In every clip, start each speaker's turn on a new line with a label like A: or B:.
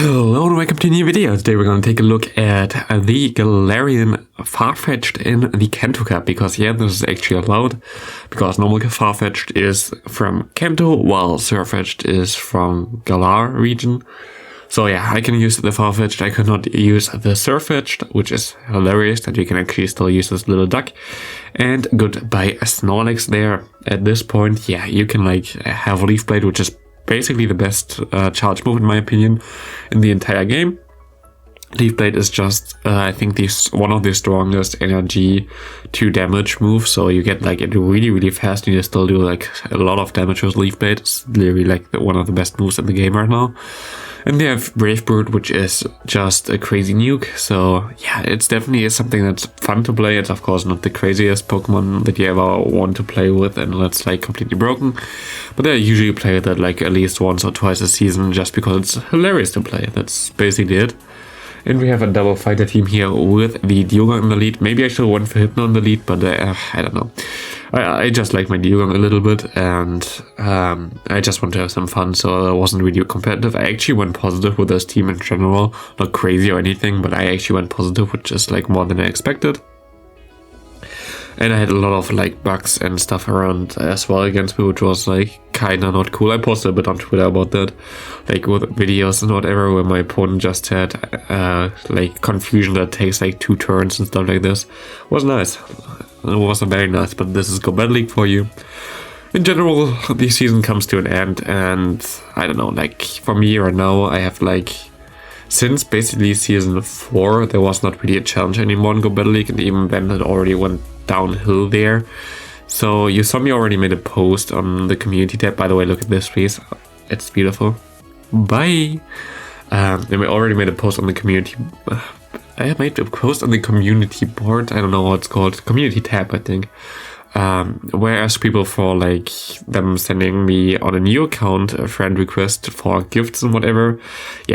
A: Hello and welcome to a new video. Today we're going to take a look at the Gallerian Farfetch'd in the Kanto Cup, because this is actually allowed, because normal Farfetch'd is from Kanto while Farfetch'd is from Galar region. So I can use the Farfetch'd, I could not use the Surfetch'd, which is hilarious that you can actually still use this little duck. And goodbye Snorlax there. At this point, you can have Leaf Blade, which is basically the best charge move in my opinion in the entire game. Leaf Blade is just I think one of the strongest energy to damage moves, so you get it really fast and you still do a lot of damage with Leaf Blade. It's literally one of the best moves in the game right now. And they have Brave Bird, which is just a crazy nuke. So it's definitely something that's fun to play. It's of course not the craziest Pokemon that you ever want to play with, and that's completely broken. But I usually play that at least once or twice a season, just because it's hilarious to play. That's basically it. And we have a double fighter team here with the Dewgong in the lead. Maybe I should have went for Hypno in the lead, but I don't know. I just like my Dewgong a little bit, and I just want to have some fun, so I wasn't really competitive. I actually went positive with this team in general. Not crazy or anything, but I actually went positive, which is more than I expected. And I had a lot of bugs and stuff around as well against me, which was kinda not cool. I posted a bit on Twitter about that, with videos and whatever, where my opponent just had confusion that takes 2 turns and stuff like this. It was nice. It wasn't very nice, but this is Go Battle League for you. In general, the season comes to an end, and I don't know, for me right now, I have since basically season 4, there was not really a challenge anymore in Go Battle League, and even then it already went downhill there. So you saw me already made a post on the community tab. By the way, look at this please, it's beautiful. Bye. And we already made a post on the community. I made a post on the community board. I don't know what it's called. Community tab, I think. Where I asked people for them sending me on a new account a friend request for gifts and whatever.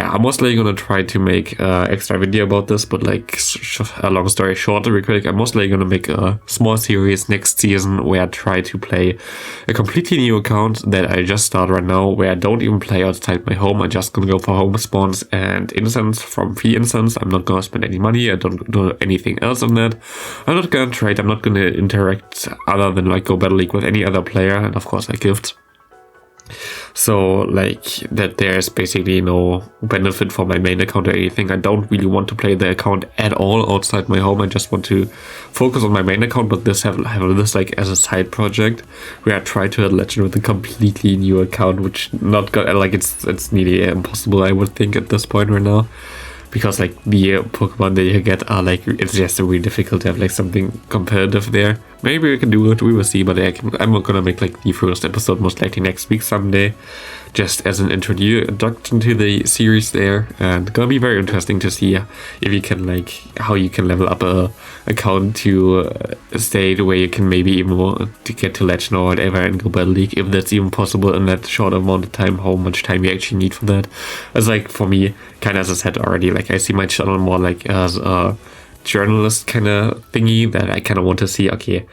A: I'm mostly gonna try to make an extra video about this, but a long story short, real quick, I'm mostly gonna make a small series next season where I try to play a completely new account that I just started right now, where I don't even play outside my home. I'm just gonna go for home spawns and incense from free incense. I'm not gonna spend any money. I don't do anything else on that. I'm not gonna trade. I'm not gonna interact other than Go Battle League with any other player, and of course gifts. So that there's basically no benefit for my main account or anything. I don't really want to play the account at all outside my home. I just want to focus on my main account, but have this as a side project where I try to hit legend with a completely new account, which not got it's nearly impossible, I would think, at this point right now. Because the Pokemon that you get are it's just really difficult to have something competitive there. Maybe we can do it, we will see, but I'm not gonna make the first episode most likely next week someday, just as an introduction to the series there. And gonna be very interesting to see if you can how you can level up a account to a state where you can maybe even to get to legend or whatever and Go Battle League, if that's even possible in that short amount of time, how much time you actually need for that. As for me, kinda as I said already, I see my channel more as a journalist kind of thingy, that I kind of want to see, okay,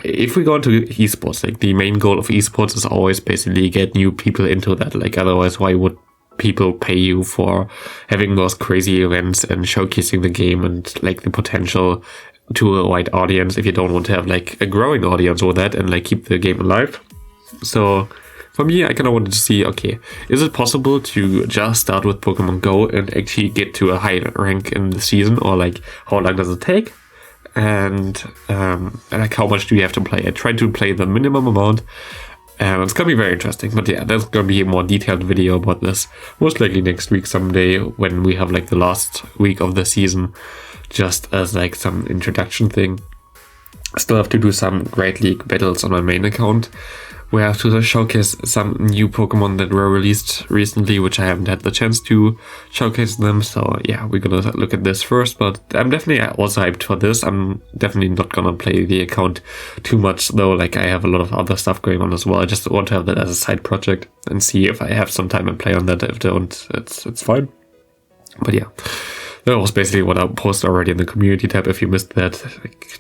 A: if we go into esports, the main goal of esports is always basically get new people into that. Otherwise, why would people pay you for having those crazy events and showcasing the game and the potential to a wide audience if you don't want to have a growing audience with that and keep the game alive? So for me, I kind of wanted to see, okay, is it possible to just start with Pokemon Go and actually get to a high rank in the season, or how long does it take? And how much do you have to play? I tried to play the minimum amount, and it's gonna be very interesting. But there's gonna be a more detailed video about this, most likely next week someday, when we have the last week of the season, just as some introduction thing. I still have to do some Great League battles on my main account. We have to showcase some new Pokemon that were released recently, which I haven't had the chance to showcase them. So we're gonna look at this first, but I'm definitely also hyped for this. I'm definitely not gonna play the account too much though. I have a lot of other stuff going on as well. I just want to have that as a side project and see if I have some time and play on that. If I don't, it's fine. But that was basically what I posted already in the community tab. If you missed that,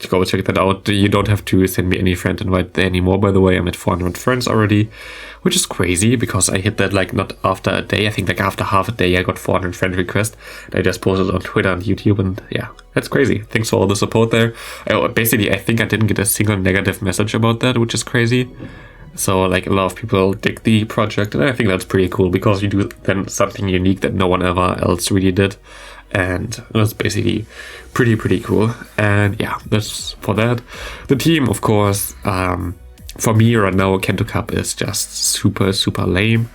A: go check that out. You don't have to send me any friend invite there anymore, by the way. I'm at 400 friends already, which is crazy because I hit that like not after a day. I think like after half a day I got 400 friend requests. I just posted on Twitter and YouTube, and yeah, that's crazy. Thanks for all the support there. Basically, I think I didn't get a single negative message about that, which is crazy. So like a lot of people dig the project, and I think that's pretty cool because you do then something unique that no one ever else really did. And it was basically pretty cool. And yeah, that's for that. The team, of course, for me right now, Kanto Cup is just super lame.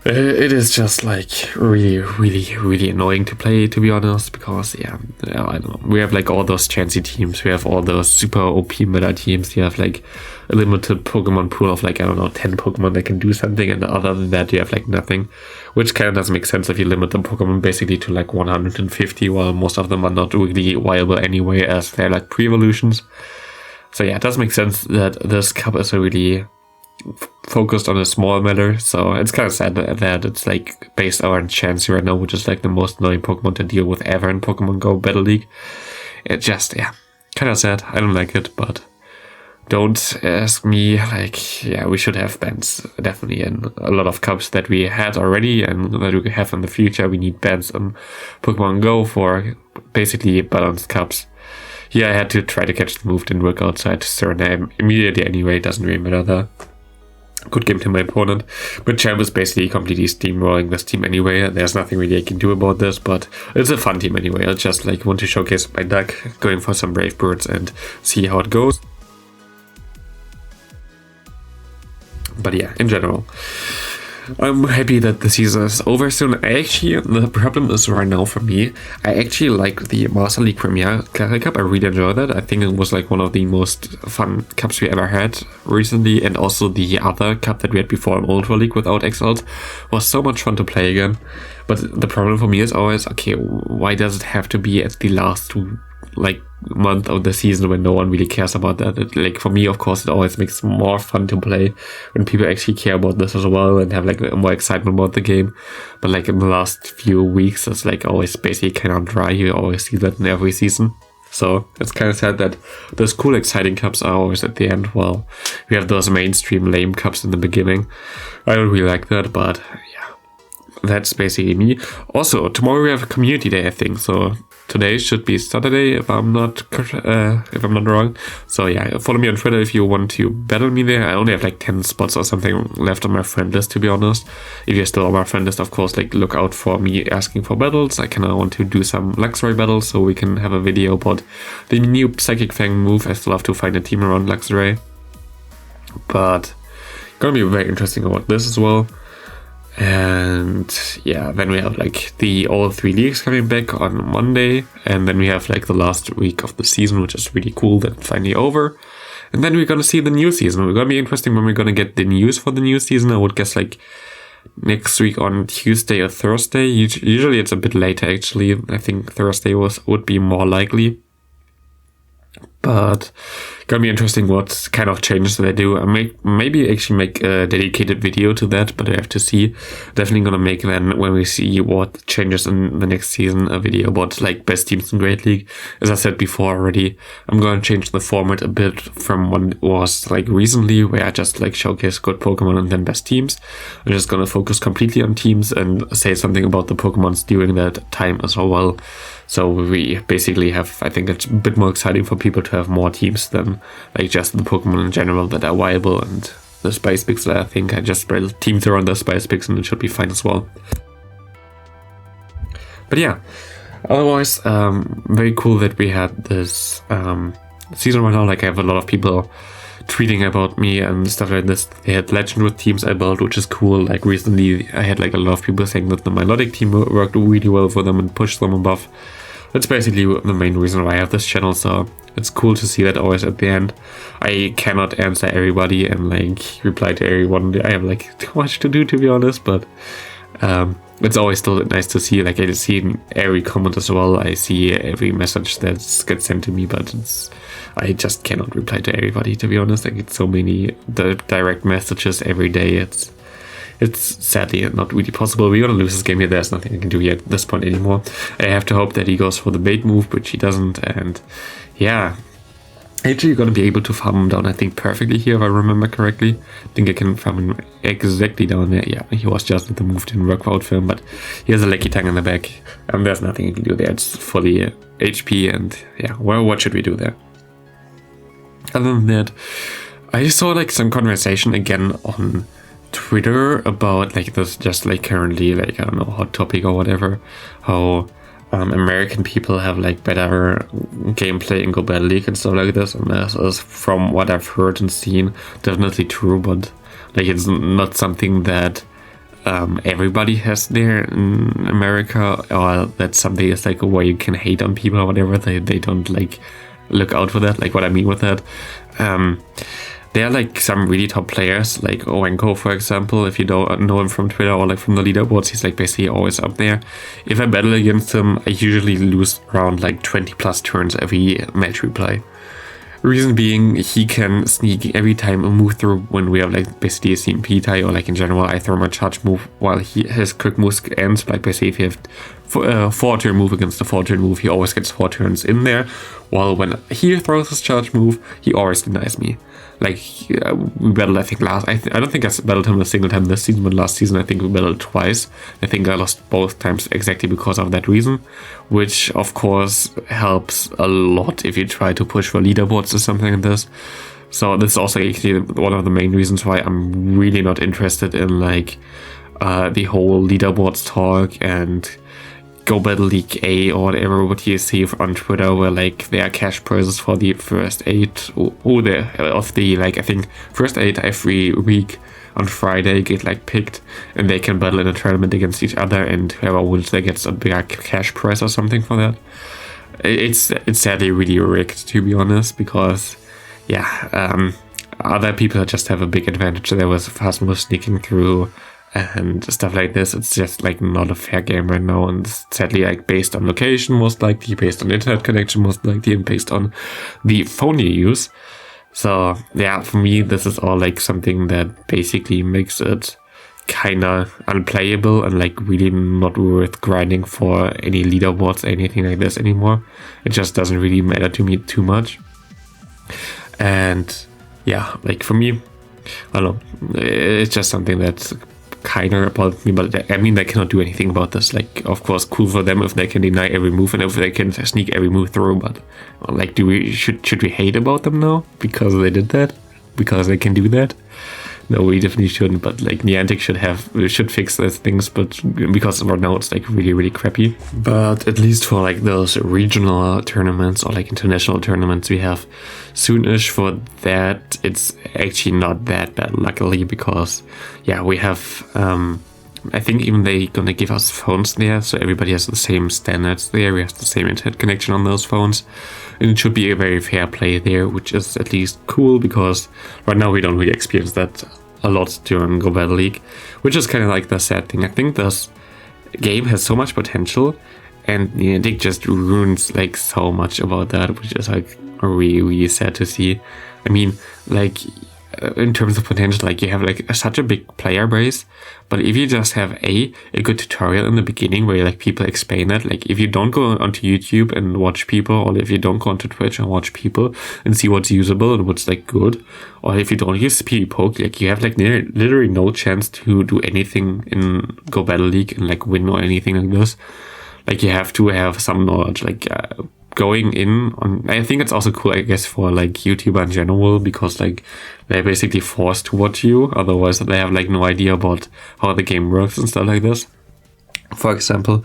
A: It is just like really annoying to play, to be honest, because yeah, I don't know. We have like all those chancy teams, we have all those super OP meta teams, you have like a limited Pokemon pool of like, I don't know, 10 Pokemon that can do something, and other than that you have like nothing, which kind of doesn't make sense if you limit the Pokemon basically to like 150, while most of them are not really viable anyway, as they're like pre-evolutions. So yeah, it does make sense that this cup is really focused on a small matter, so it's kind of sad that it's like based on Chansey right now, which is like the most annoying Pokemon to deal with ever in Pokemon Go Battle League. It just, yeah, kind of sad. I don't like it, but don't ask me. Like, yeah, we should have bans definitely in a lot of cups that we had already and that we have in the future. We need bans on Pokemon Go for basically balanced cups. Here I had to try to catch the move, didn't work out, so I had to Suriname immediately anyway. It doesn't really matter there. Good game to my opponent, but Champ is basically completely steamrolling this team anyway. There's nothing really I can do about this, but it's a fun team anyway. I just like want to showcase my deck, going for some Brave Birds and see how it goes. But yeah, in general, I'm happy that the season is over soon. The problem is right now for me, I actually like the Master League Premier Classic Cup. I really enjoy that. I think it was like one of the most fun cups we ever had recently, and also the other cup that we had before in Ultra League without XLs was so much fun to play again. But the problem for me is always, okay, why does it have to be at the last like month of the season when no one really cares about that? Like for me, of course, it always makes more fun to play when people actually care about this as well and have like more excitement about the game. But like in the last few weeks, it's like always basically kind of dry. You always see that in every season. So it's kind of sad that those cool exciting cups are always at the end, while we have those mainstream lame cups in the beginning. I don't really like that, but yeah, that's basically me. Also, tomorrow we have a community day, I think, so today should be Saturday, if I'm not wrong. So yeah, follow me on Twitter if you want to battle me there. I only have like 10 spots or something left on my friend list, to be honest. If you're still on my friend list, of course, like look out for me asking for battles. I kind of want to do some Luxray battles, so we can have a video about the new Psychic Fang move. I still have to find a team around Luxray, but gonna be very interesting about this as well. And yeah, then we have like all 3 leagues coming back on Monday, and then we have like the last week of the season, which is really cool, that finally over. And then we're gonna see the new season. We're gonna be interesting when we're gonna get the news for the new season. I would guess like next week on Tuesday or Thursday. Usually it's a bit later actually. I think Thursday would be more likely. But gonna be interesting what kind of changes they do. I maybe actually make a dedicated video to that, but I have to see. Definitely gonna make then, when we see what changes in the next season, a video about like best teams in Great League. As I said before already, I'm gonna change the format a bit from what it was like recently, where I just like showcase good Pokemon and then best teams. I'm just gonna focus completely on teams and say something about the Pokemons during that time as well. So we basically have, I think it's a bit more exciting for people to have more teams than like just the Pokemon in general that are viable, and the Spice Picks that I think I just spread teams around the Spice Picks and it should be fine as well. But yeah, otherwise, very cool that we had this season right now. Like I have a lot of people tweeting about me and stuff like this. They had Legend with teams I built, which is cool. Like recently I had like a lot of people saying that the Melodic team worked really well for them and pushed them above. That's basically the main reason why I have this channel, so it's cool to see that always at the end. I cannot answer everybody and like reply to everyone. I have like too much to do, to be honest, but it's always still nice to see. Like I see every comment as well. I see every message that gets sent to me, but I just cannot reply to everybody, to be honest. I get so many direct messages every day. it's sadly not really possible. We're gonna lose this game here. There's nothing I can do here at this point anymore. I have to hope that he goes for the bait move, which he doesn't, and yeah. Actually, you're gonna be able to farm him down, I think, perfectly here, if I remember correctly. I think I can farm him exactly down there. Yeah, he was just the move didn't work out for him, but he has a Lucky Tongue in the back. And there's nothing you can do there. It's fully HP, and yeah, well, what should we do there? Other than that, I saw like some conversation again on Twitter about like this, just like currently, like, I don't know, hot topic or whatever, how American people have like better gameplay in Go Battle League and stuff like this, and this is, from what I've heard and seen, definitely true, but like it's not something that everybody has there in America, or that's something that's like where you can hate on people or whatever. They don't like look out for that. Like what I mean with that, there are like some really top players, like Owenko, for example. If you don't know him from Twitter or like from the leaderboards, he's like basically always up there. If I battle against him, I usually lose around like 20 plus turns every match we play. Reason being, he can sneak every time a move through when we have like basically a CMP tie, or like in general I throw my charge move while his quick move ends. Like basically if you have 4 turn move against the 4 turn move, he always gets 4 turns in there, while when he throws his charge move, he always denies me. Like we battled, I think I don't think I battled him a single time this season, but last season I think we battled twice. I think I lost both times exactly because of that reason, which of course helps a lot if you try to push for leaderboards or something like this. So this is also actually one of the main reasons why I'm really not interested in like the whole leaderboards talk and Go Battle League A or whatever what you see on Twitter, where like there are cash prizes for the first 8 of the like I think first 8 every week on Friday get like picked, and they can battle in a tournament against each other, and whoever wins they gets a bigger cash prize or something for that. It's sadly really rigged, to be honest, because yeah, other people just have a big advantage there with fast move sneaking through and stuff like this. It's just like not a fair game right now, and sadly like based on location most likely, based on internet connection most likely, and based on the phone you use. So yeah, for me this is all like something that basically makes it kinda unplayable and like really not worth grinding for any leaderboards or anything like this anymore. It just doesn't really matter to me too much. And yeah, like for me, I don't know, it's just something that's kind of about me, but I mean they cannot do anything about this. Like of course cool for them if they can deny every move and if they can sneak every move through, but like should we hate about them now because they did that, because they can do that? No, we definitely shouldn't, but like Niantic should fix those things, but because right now it's like really crappy. But at least for like those regional tournaments or like international tournaments we have soonish, for that it's actually not that bad luckily, because yeah, we have I think even they gonna give us phones there, so everybody has the same standards there, we have the same internet connection on those phones, and it should be a very fair play there, which is at least cool, because right now we don't really experience that a lot during Go Battle League, which is kind of like the sad thing. I think this game has so much potential, and Niantic just ruins like so much about that, which is like really sad to see. I mean, like in terms of potential, like you have like such a big player base, but if you just have a good tutorial in the beginning where like people explain that, like if you don't go onto YouTube and watch people, or if you don't go onto Twitch and watch people and see what's usable and what's like good, or if you don't use PvPoke, like you have like literally no chance to do anything in Go Battle League and like win or anything like this. Like you have to have some knowledge, like going in on. I think it's also cool, I guess, for like YouTuber in general, because like they're basically forced to watch you, otherwise they have like no idea about how the game works and stuff like this. For example,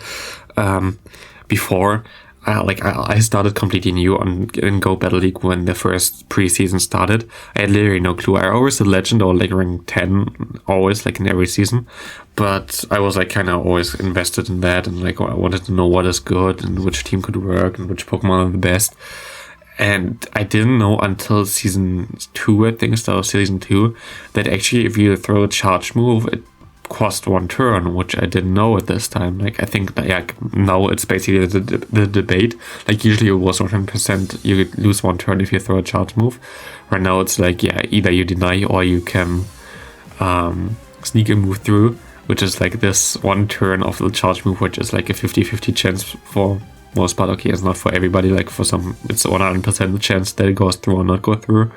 A: before I started completely new in Go Battle League when the first preseason started. I had literally no clue. I always did Legend or like rank 10, always like in every season. But I was like kind of always invested in that, and like I wanted to know what is good and which team could work and which Pokemon are the best. And I didn't know until season 2, I think, start of season 2, that actually if you throw a charge move, it cost 1 turn, which I didn't know at this time. Like I think like now it's basically the debate. Like usually it was 100% you could lose 1 turn if you throw a charge move. Right now it's like, yeah, either you deny or you can sneak and move through, which is like this one turn of the charge move, which is like a 50-50 chance for most part. Okay, it's not for everybody, like for some it's 100% chance that it goes through or not go through.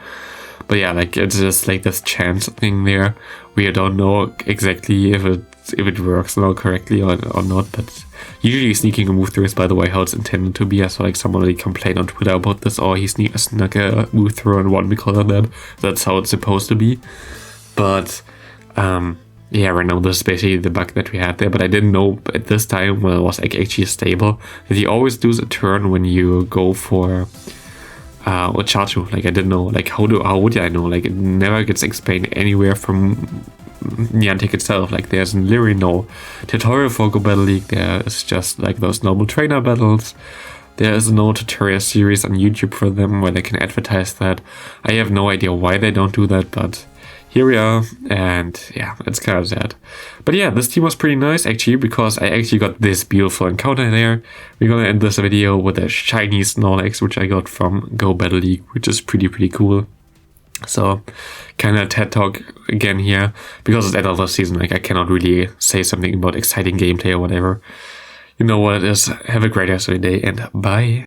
A: But yeah, like it's just like this chance thing there. We don't know exactly if it works now correctly or not, but usually sneaking a move through is, by the way, how it's intended to be. I saw like somebody complained on Twitter about this, or he snuck a move through and won because of that. That's how it's supposed to be. But yeah, right now this is basically the bug that we had there, but I didn't know at this time when it was like actually stable that you always lose a turn when you go for a charge move. Like I didn't know, like how would I know? Like it never gets explained anywhere from Niantic itself. Like there's literally no tutorial for Go Battle League. There is just like those normal trainer battles. There is no tutorial series on YouTube for them where they can advertise that. I have no idea why they don't do that, but here we are, and yeah, it's kind of sad. But yeah, this team was pretty nice actually, because I actually got this beautiful encounter there. We're gonna end this video with a shiny Snorlax, which I got from Go Battle League, which is pretty cool. So, kind of TED talk again here, because it's end of the season, like I cannot really say something about exciting gameplay or whatever. You know what it is. Have a great rest of your day, and bye.